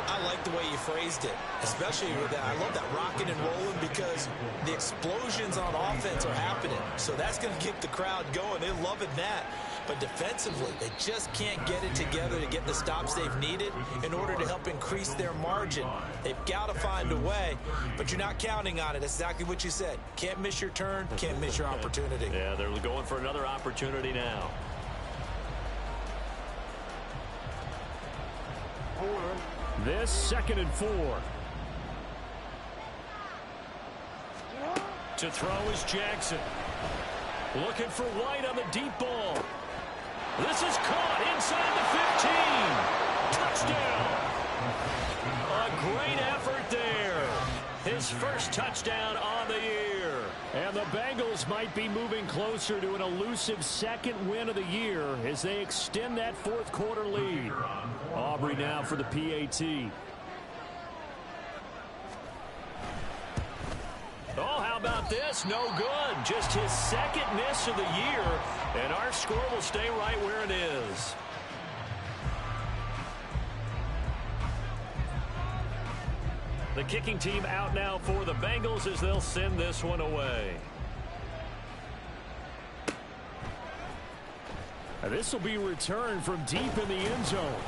I like the way you phrased it, especially with that. I love that rocking and rolling because the explosions on offense are happening. So that's going to keep the crowd going. They're loving that. But defensively, they just can't get it together to get the stops they've needed in order to help increase their margin. They've got to find a way, but you're not counting on it. That's exactly what you said. Can't miss your turn, can't miss your opportunity.
Yeah, they're going for another opportunity now. This 2nd and 4. To throw is Jackson. Looking for White on the deep ball. This is caught inside the 15. Touchdown. A great effort there. His first touchdown on the year. And the Bengals might be moving closer to an elusive 2nd win of the year as they extend that 4th quarter lead. Aubrey now for the PAT. Oh, how about this? No good. Just his 2nd miss of the year, and our score will stay right where it is. The kicking team out now for the Bengals as they'll send this one away. This will be returned from deep in the end zone.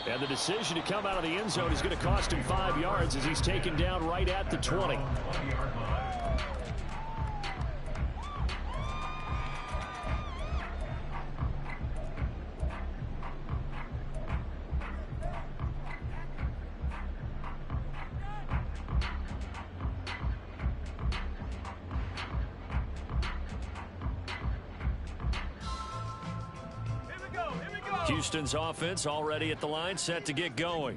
And the decision to come out of the end zone is going to cost him 5 yards as he's taken down right at the 20. Houston's offense already at the line, set to get going.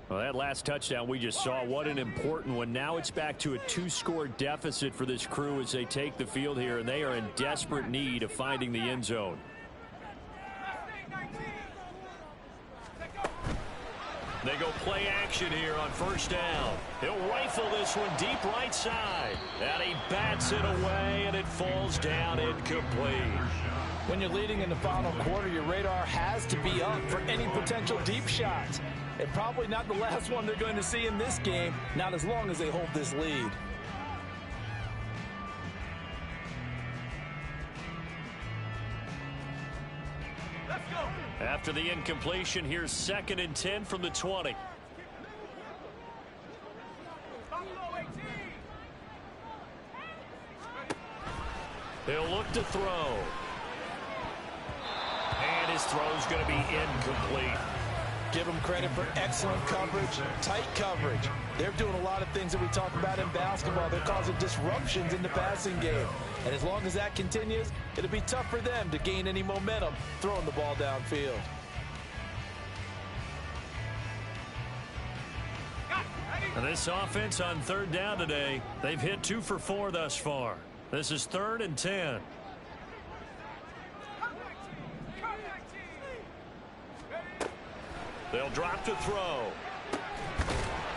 Well, that last touchdown we just saw, what an important one. Now it's back to a 2-score deficit for this crew as they take the field here, and they are in desperate need of finding the end zone. They go play action here on first down. He'll rifle this one deep right side. And he bats it away, and it falls down incomplete.
When you're leading in the final quarter, your radar has to be up for any potential deep shots. And probably not the last one they're going to see in this game, not as long as they hold this lead.
Let's go.
After the incompletion, here's 2nd and 10 from the 20.
Buffalo 18.
He'll look to throw. And his throw's going to be incomplete.
Give them credit for excellent coverage, tight coverage. They're doing a lot of things that we talk about in basketball. They're causing disruptions in the passing game. And as long as that continues, it'll be tough for them to gain any momentum throwing the ball downfield.
And this offense on 3rd down today, they've hit 2 for 4 thus far. This is 3rd and 10. They'll drop to throw.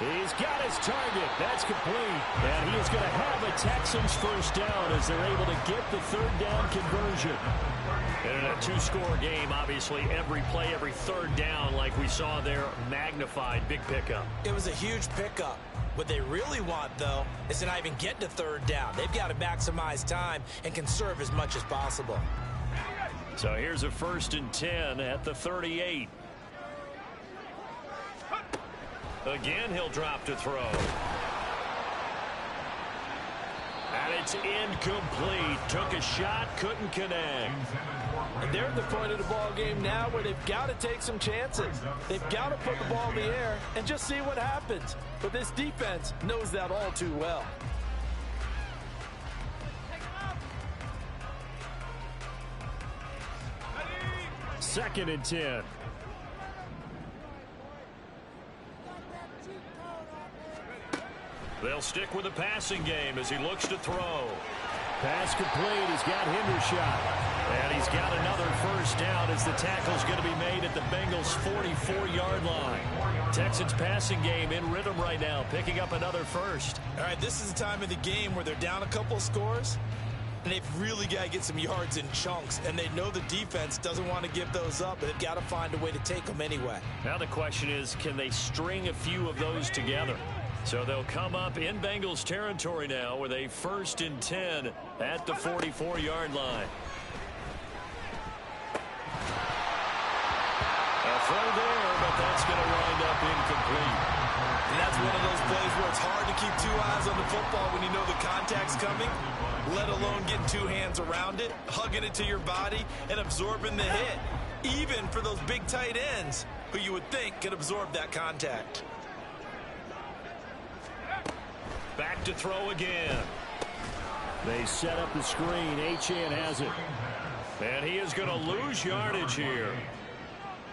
He's got his target. That's complete. And he is going to have a Texans first down as they're able to get the 3rd down conversion. And in a 2-score game, obviously every play, every 3rd down, like we saw there, magnified. Big pickup.
It was a huge pickup. What they really want, though, is to not even get to 3rd down. They've got to maximize time and conserve as much as possible.
So here's a 1st and 10 at the 38. Again, he'll drop to throw. And it's incomplete. Took a shot, couldn't connect.
And they're at the point of the ball game now where they've got to take some chances. They've got to put the ball in the air and just see what happens. But this defense knows that all too well.
Second and 10. They'll stick with the passing game as he looks to throw. Pass complete. He's got Hendershot. And he's got another first down as the tackle's going to be made at the Bengals' 44-yard line. Texans passing game in rhythm right now, picking up another first.
All right, this is the time of the game where they're down a couple of scores, and they've really got to get some yards in chunks, and they know the defense doesn't want to give those up, but they've got to find a way to take them anyway.
Now the question is, can they string a few of those together? So they'll come up in Bengals territory now with a 1st and 10 at the 44-yard line. A throw there, but that's going to wind up incomplete.
And that's one of those plays where it's hard to keep 2 eyes on the football when you know the contact's coming, let alone getting 2 hands around it, hugging it to your body, and absorbing the hit, even for those big tight ends who you would think could absorb that contact.
Back to throw again. They set up the screen. Achane has it. And he is going to lose yardage here.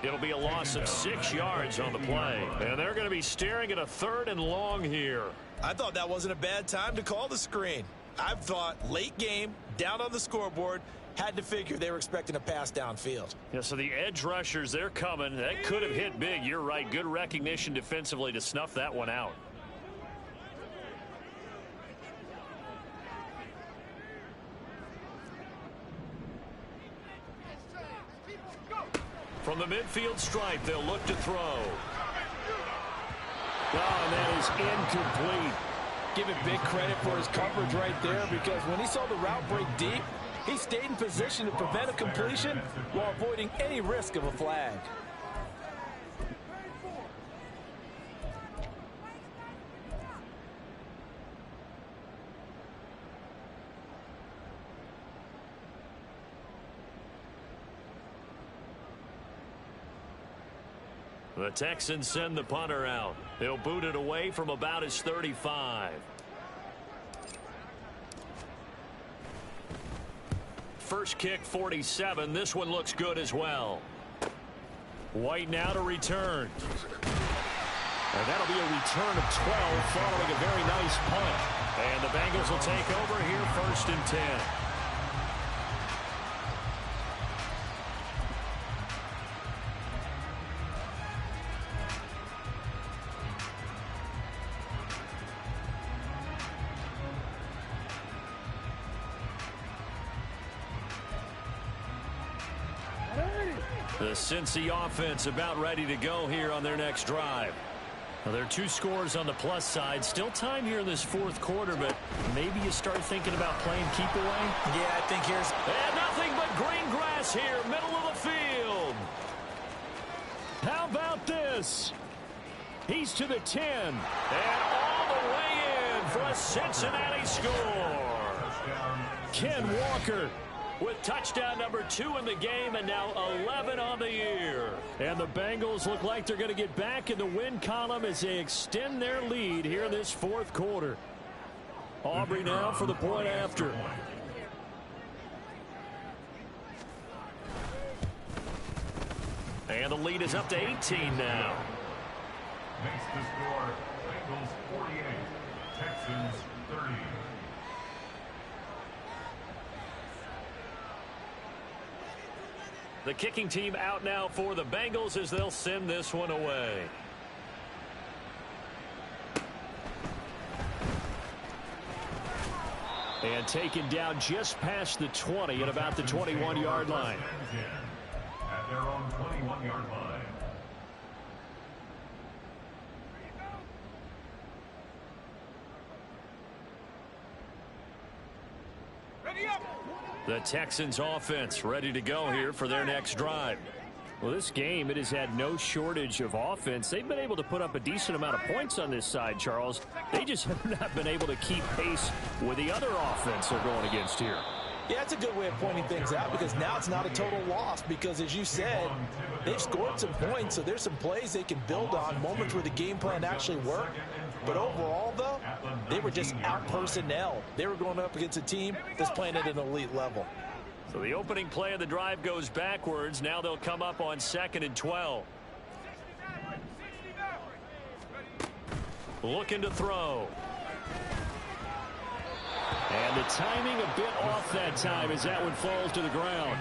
It'll be a loss of 6 yards on the play. And they're going to be staring at a 3rd and long here.
I thought that wasn't a bad time to call the screen. I thought late game, down on the scoreboard, had to figure they were expecting a pass downfield.
Yeah, so the edge rushers, they're coming. That could have hit big. You're right. Good recognition defensively to snuff that one out. From the midfield stripe, they'll look to throw. Oh, and that is incomplete.
Give it big credit for his coverage right there, because when he saw the route break deep, he stayed in position to prevent a completion while avoiding any risk of a flag.
The Texans send the punter out. They'll boot it away from about his 35. First kick, 47. This one looks good as well.
White now to return. And that'll be a return of 12 following a very nice punt. And the Bengals will take over here 1st and 10. The Cincy offense about ready to go here on their next drive. Well, there are 2 scores on the plus side. Still time here in this 4th quarter, but maybe you start thinking about playing keep away.
Yeah, I think here's...
And nothing but green grass here, middle of the field. How about this? He's to the 10. And all the way in for a Cincinnati score. Ken Walker with touchdown number 2 in the game, and now 11 on the year. And the Bengals look like they're going to get back in the win column as they extend their lead here in this 4th quarter. Aubrey now for the point after. And the lead is up to 18 now.
Makes the score Bengals 48, Texans 30.
The kicking team out now for the Bengals as they'll send this one away. And taken down just past the 20 at about the 21-yard line.
At their own 21-yard line.
The Texans offense ready to go here for their next drive. Well, this game, it has had no shortage of offense. They've been able to put up a decent amount of points on this side, Charles. They just have not been able to keep pace with the other offense they're going against here.
Yeah, that's a good way of pointing things out, because now it's not a total loss, because as you said, they've scored some points, so there's some plays they can build on, moments where the game plan actually worked. But overall, though, they were just out-personnel. They were going up against a team that's playing at an elite level.
So the opening play of the drive goes backwards. Now they'll come up on 2nd and 12. Looking to throw. And the timing a bit off that time as that one falls to the ground.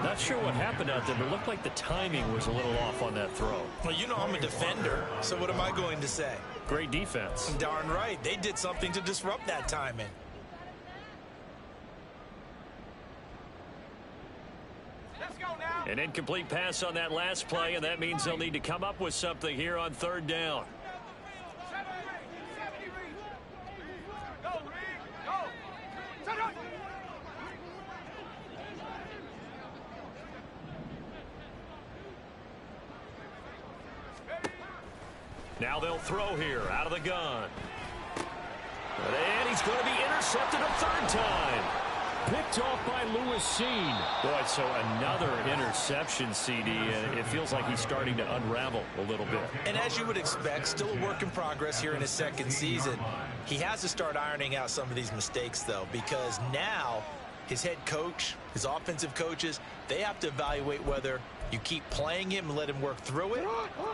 Not sure what happened out there, but it looked like the timing was a little off on that throw.
Well, you know I'm a defender, so what am I going to say?
Great defense.
Darn right. They did something to disrupt that timing.
Let's go now.
An incomplete pass on that last play, and that means they'll need to come up with something here on 3rd down. Now they'll throw here out of the gun. And he's going to be intercepted a 3rd time. Picked off by Lewis Seen. Boy, so another interception, CD, and it feels like he's starting to unravel a little bit.
And as you would expect, still a work in progress here in his 2nd season. He has to start ironing out some of these mistakes, though, because now his head coach, his offensive coaches, they have to evaluate whether you keep playing him and let him work through it,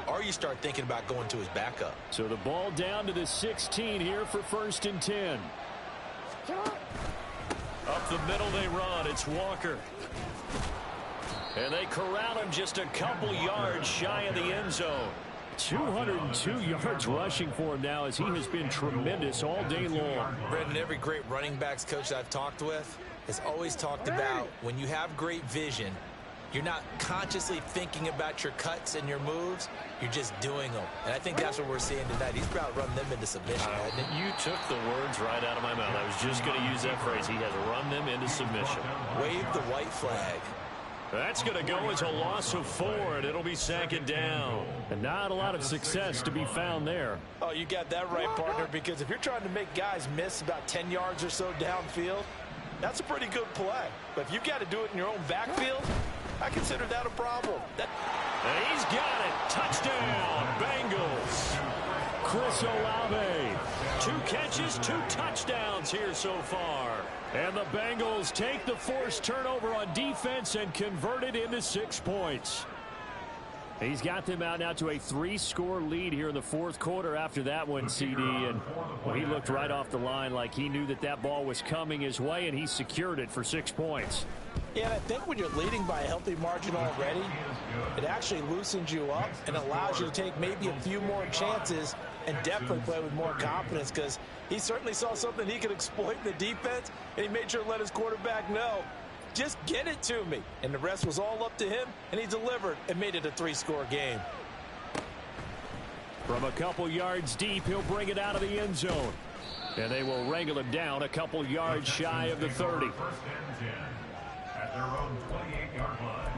or you start thinking about going to his backup.
So the ball down to the 16 here for 1st and 10. Up the middle they run. It's Walker. And they corral him just a couple yards shy of the end zone. 202 yards rushing for him now as he has been tremendous all day long.
Brendan, every great running backs coach I've talked with has always talked about when you have great vision, you're not consciously thinking about your cuts and your moves. You're just doing them. And I think that's what we're seeing tonight. He's about run them into submission, hasn't he?
You took the words right out of my mouth. I was just going to use that phrase. He has run them into submission.
Wave the white flag.
That's going to go as a loss of 4, and it'll be 2nd down. And not a lot of success to be found there.
Oh, you got that right, partner, because if you're trying to make guys miss about 10 yards or so downfield, that's a pretty good play. But if you've got to do it in your own backfield, I consider that a problem.
And he's got it. Touchdown, Bengals. Chris Olave. 2 catches, 2 touchdowns here so far. And the Bengals take the forced turnover on defense and convert it into 6 points.
He's got them out now to a 3-score lead here in the fourth quarter after that one, CD. And well, he looked right off the line like he knew that that ball was coming his way, and he secured it for 6 points.
Yeah, and I think when you're leading by a healthy margin already, it actually loosens you up and allows you to take maybe a few more chances and definitely play with more confidence, because he certainly saw something he could exploit in the defense, and he made sure to let his quarterback know, just get it to me. And the rest was all up to him, and he delivered and made it a 3-score game.
From a couple yards deep, he'll bring it out of the end zone. And they will wrangle him down a couple yards shy of the 30.
First and 10 at their own 28-yard line.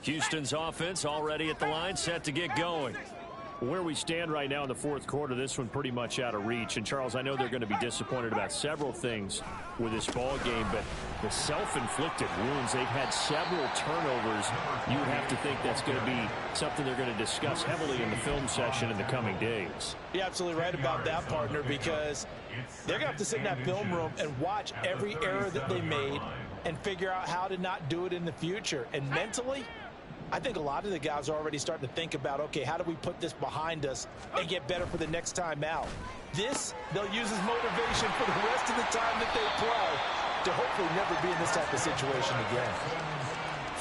Houston's offense already at the line, set to get going. Where we stand right now in the fourth quarter, this one pretty much out of reach. And, Charles, I know they're going to be disappointed about several things with this ball game, but the self-inflicted wounds, they've had several turnovers. You would have to think that's going to be something they're going to discuss heavily in the film session in the coming days.
You're absolutely right about that, partner, because they're going to have to sit in that film room and watch every error that they made and figure out how to not do it in the future. And mentally, I think a lot of the guys are already starting to think about, okay, how do we put this behind us and get better for the next time out? This, they'll use as motivation for the rest of the time that they play to hopefully never be in this type of situation again.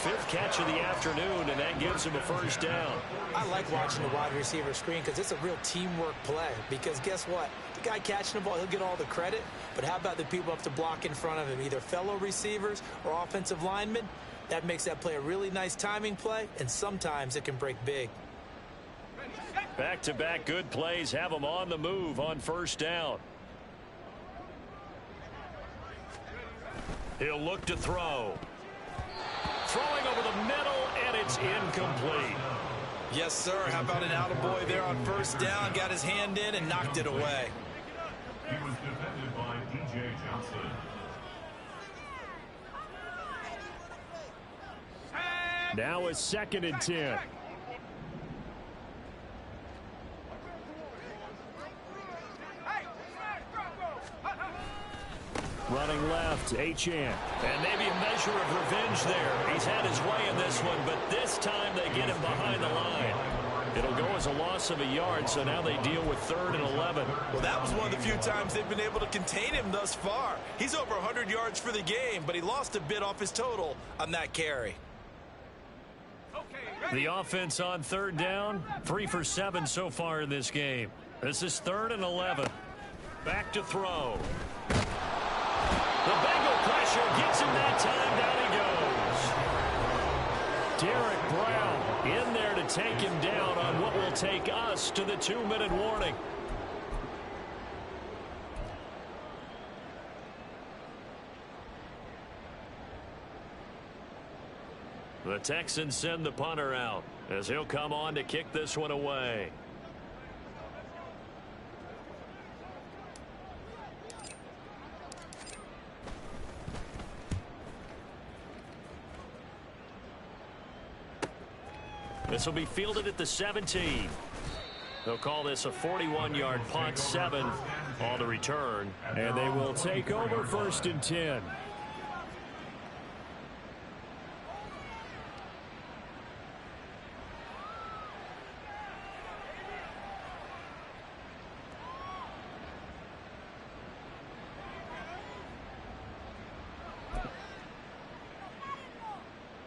5th catch of the afternoon, and that gives him a first down.
I like watching the wide receiver screen because it's a real teamwork play. Because guess what? The guy catching the ball, he'll get all the credit. But how about the people up to block in front of him, either fellow receivers or offensive linemen? That makes that play a really nice timing play, and sometimes it can break big.
Back-to-back good plays have them on the move on first down. He'll look to throw. Throwing over the middle, and it's incomplete.
Yes, sir. How about an attaboy there on first down? Got his hand in and knocked it away.
He was defended by D.J. Johnson.
Now it's 2nd and 10. Running left, Achane.
And maybe a measure of revenge there. He's had his way in this one, but this time they get him behind the line.
It'll go as a loss of a yard, so now they deal with 3rd and 11.
Well, that was one of the few times they've been able to contain him thus far. He's over 100 yards for the game, but he lost a bit off his total on that carry.
The offense on 3rd down, 3 for 7 so far in this game. This is 3rd and 11. Back to throw. The Bengal pressure gets him that time. Down he goes. Derek Brown in there to take him down on what will take us to the 2-minute warning. The Texans send the punter out as he'll come on to kick this one away. This will be fielded at the 17. They'll call this a 41-yard punt, 7 on the return, and they will take over 1st and 10.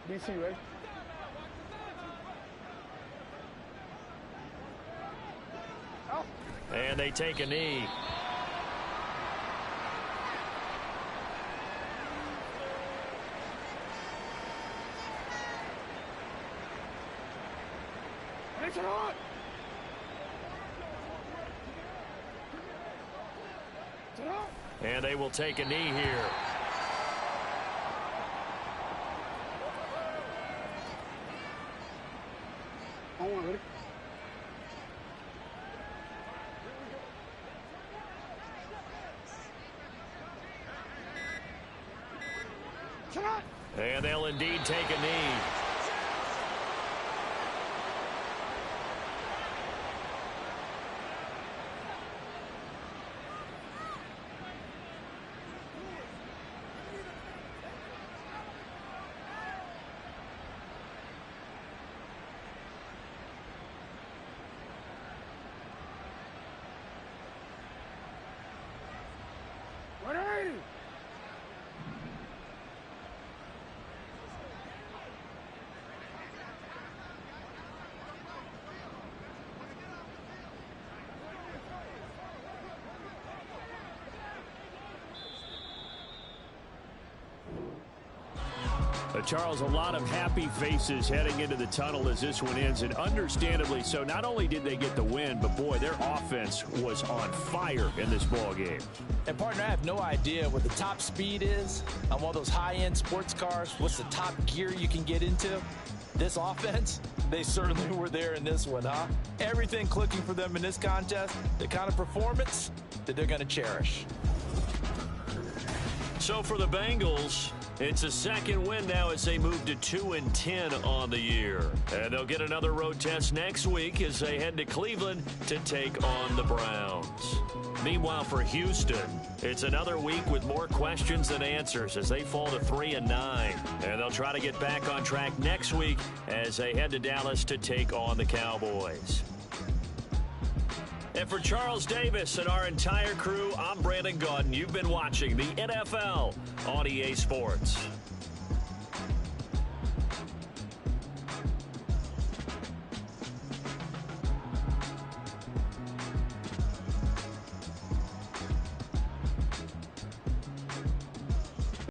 DC, right?
And they take a knee. And they will take a knee here. And they'll indeed take a knee. Charles, a lot of happy faces heading into the tunnel as this one ends, and understandably so. Not only did they get the win, but, boy, their offense was on fire in this ball game.
And, partner, I have no idea what the top speed is on one of those high-end sports cars. What's the top gear you can get into? This offense, they certainly were there in this one, huh? Everything clicking for them in this contest, the kind of performance that they're going to cherish.
So for the Bengals, it's a second win now as they move to 2-10 on the year. And they'll get another road test next week as they head to Cleveland to take on the Browns. Meanwhile, for Houston, it's another week with more questions than answers as they fall to 3-9. And they'll try to get back on track next week as they head to Dallas to take on the Cowboys. And for Charles Davis and our entire crew, I'm Brandon Gaudin. You've been watching the NFL on EA Sports.